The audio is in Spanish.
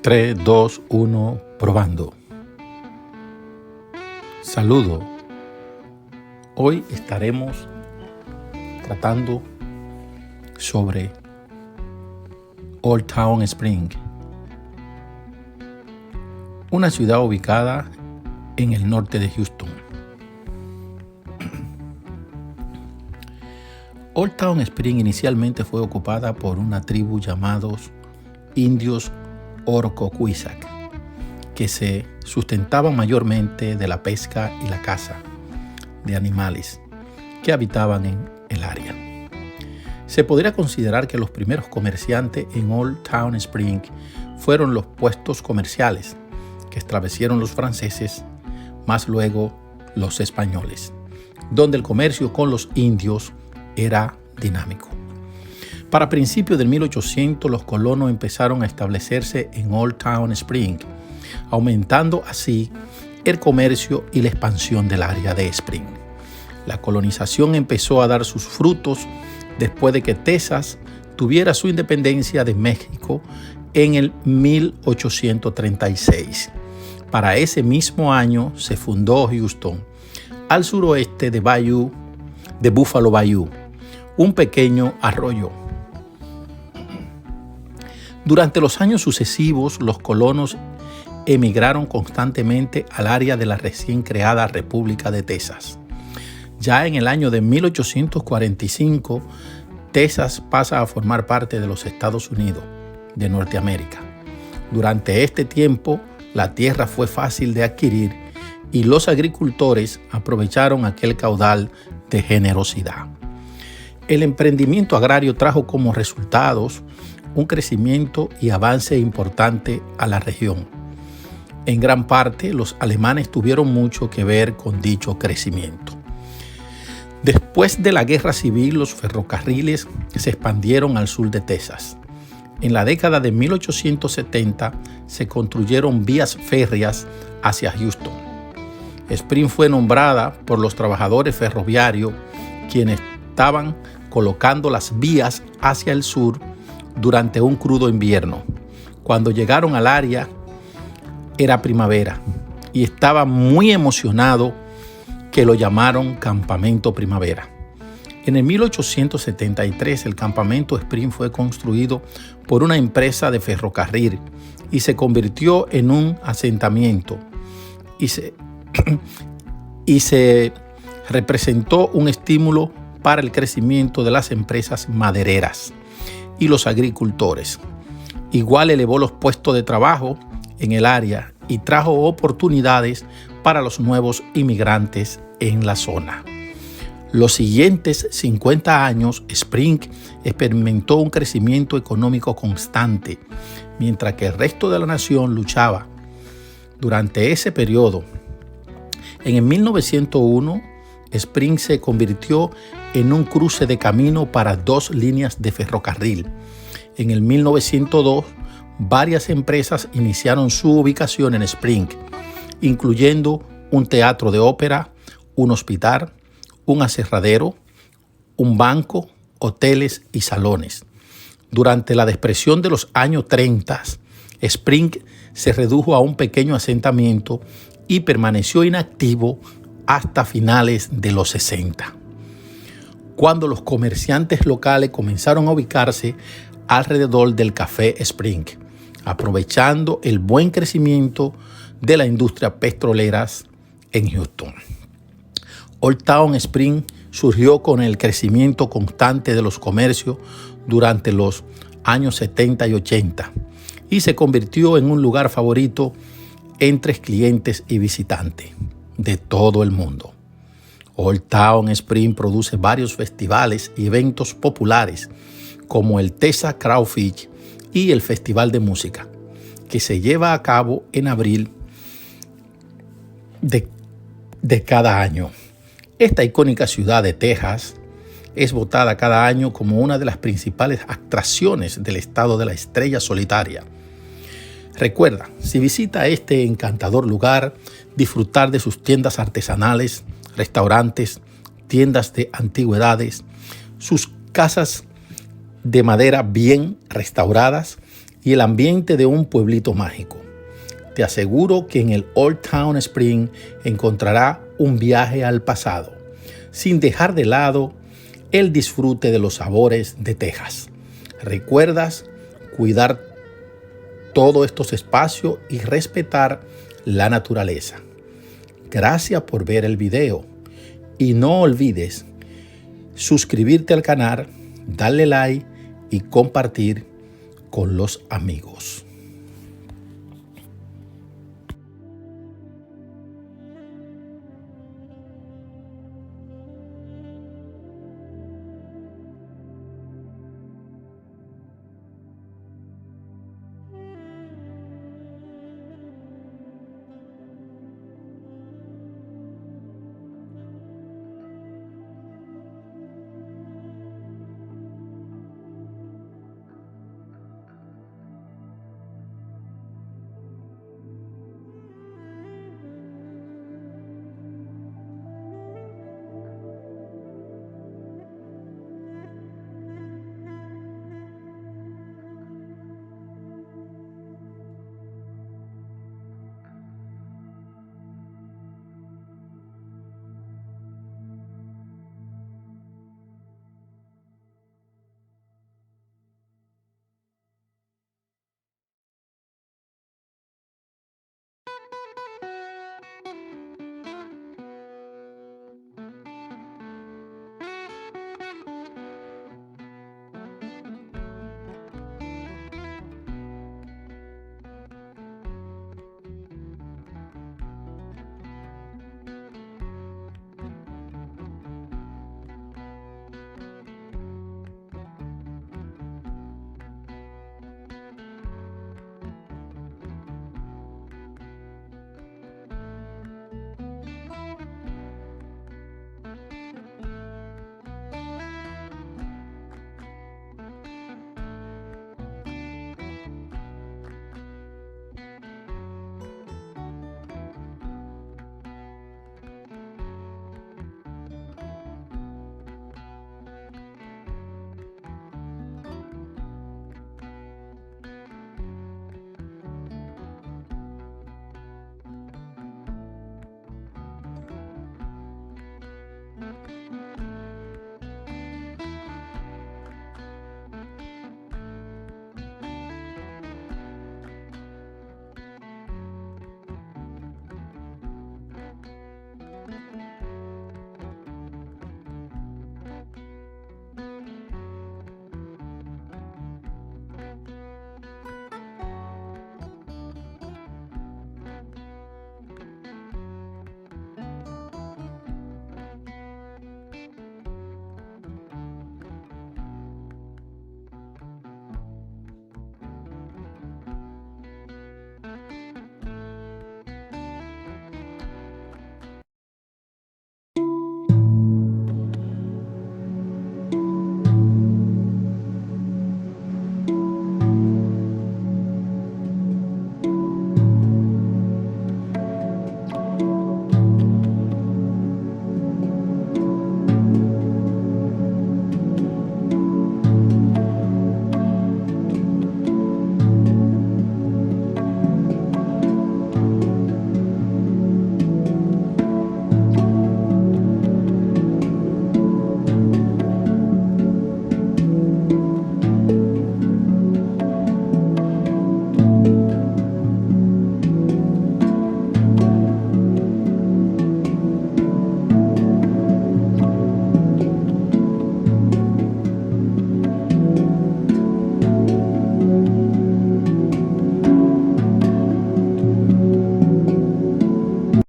3, 2, 1, probando. Saludo. Hoy estaremos tratando sobre Old Town Spring, una ciudad ubicada en el norte de Houston. Old Town Spring inicialmente fue ocupada por una tribu llamados indios Orcoquixac, que se sustentaban mayormente de la pesca y la caza de animales que habitaban en el área. Se podría considerar que los primeros comerciantes en Old Town Spring fueron los puestos comerciales que establecieron los franceses, más luego los españoles, donde el comercio con los indios era dinámico. Para principios del 1800, los colonos empezaron a establecerse en Old Town Spring, aumentando así el comercio y la expansión del área de Spring. La colonización empezó a dar sus frutos después de que Texas tuviera su independencia de México en el 1836. Para ese mismo año se fundó Houston, al suroeste de Buffalo Bayou, un pequeño arroyo. Durante los años sucesivos, los colonos emigraron constantemente al área de la recién creada República de Texas. Ya en el año de 1845, Texas pasa a formar parte de los Estados Unidos de Norteamérica. Durante este tiempo, la tierra fue fácil de adquirir y los agricultores aprovecharon aquel caudal de generosidad. El emprendimiento agrario trajo como resultados un crecimiento y avance importante a la región. En gran parte, los alemanes tuvieron mucho que ver con dicho crecimiento. Después de la Guerra Civil, los ferrocarriles se expandieron al sur de Texas. En la década de 1870 se construyeron vías férreas hacia Houston. Spring fue nombrada por los trabajadores ferroviarios, quienes estaban colocando las vías hacia el sur durante un crudo invierno. Cuando llegaron al área era primavera y estaba muy emocionado que lo llamaron Campamento Primavera. En el 1873 el Campamento Spring fue construido por una empresa de ferrocarril y se convirtió en un asentamiento y se representó un estímulo para el crecimiento de las empresas madereras y los agricultores. Igual elevó los puestos de trabajo en el área y trajo oportunidades para los nuevos inmigrantes en la zona. Los siguientes 50 años, Spring experimentó un crecimiento económico constante, mientras que el resto de la nación luchaba. Durante ese periodo, en el 1901, Spring se convirtió en un cruce de camino para dos líneas de ferrocarril. En el 1902, varias empresas iniciaron su ubicación en Spring, incluyendo un teatro de ópera, un hospital, un aserradero, un banco, hoteles y salones. Durante la depresión de los años 30, Spring se redujo a un pequeño asentamiento y permaneció inactivo hasta finales de los 60, cuando los comerciantes locales comenzaron a ubicarse alrededor del Café Spring, aprovechando el buen crecimiento de la industria petrolera en Houston. Old Town Spring surgió con el crecimiento constante de los comercios durante los años 70 y 80 y se convirtió en un lugar favorito entre clientes y visitantes de todo el mundo. Old Town Spring produce varios festivales y eventos populares como el Texas Crawfish y el Festival de Música, que se lleva a cabo en abril de cada año. Esta icónica ciudad de Texas es votada cada año como una de las principales atracciones del estado de la estrella solitaria. Recuerda, si visita este encantador lugar, disfrutar de sus tiendas artesanales, restaurantes, tiendas de antigüedades, sus casas de madera bien restauradas y el ambiente de un pueblito mágico. Te aseguro que en el Old Town Spring encontrará un viaje al pasado, sin dejar de lado el disfrute de los sabores de Texas. ¿Recuerdas cuidar todos estos espacios y respetar la naturaleza? Gracias por ver el video y no olvides suscribirte al canal, darle like y compartir con los amigos.